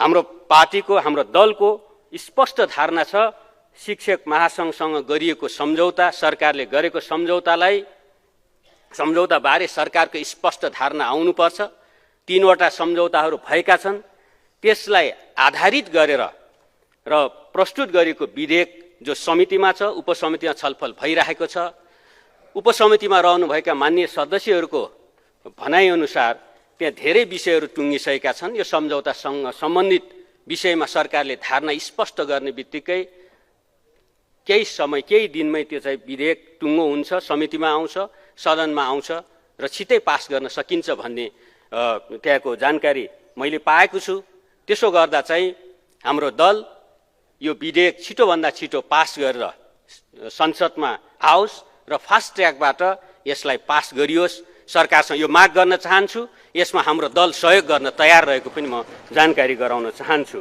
हाम्रो पार्टीको हाम्रो दलको स्पष्ट धारणा छ शिक्षक महासंघसँग गरिएको सम्झौता सरकारले गरेको सम्झौताबारे सरकारको स्पष्ट धारणा आउनुपर्छ। 3 वटा सम्झौताहरू भएका छन्, त्यसलाई आधारित गरेर र प्रस्तुत गरेको विधेयक जो समितिमा छ, उपसमितिमा छलफल भइरहेको छ। उपसमितिमा रहनुभएका माननीय सदस्यहरूको भनाइअनुसार त्यहाँ धेरै विषयहरू टुङ्गिसकेका छन्। यो सम्झौतासँग सम्बन्धित विषयमा सरकारले धारणा स्पष्ट गर्ने बित्तिकै केही समय केही दिनमै त्यो चाहिँ विधेयक टुङ्गो हुन्छ, समितिमा आउँछ, सदनमा आउँछ र छिटै पास गर्न सकिन्छ भन्ने त्यहाँको जानकारी मैले पाएको छु। त्यसो गर्दा चाहिँ हाम्रो दल यो विधेयक छिटोभन्दा छिटो पास गरेर संसदमा आओस् र फास्ट ट्र्याकबाट यसलाई पास गरियोस्। सरकारसँग यो माग गर्न चाहन्छु। यसमा हाम्रो दल सहयोग गर्न तयार रहेको पनि म जानकारी गराउन चाहन्छु।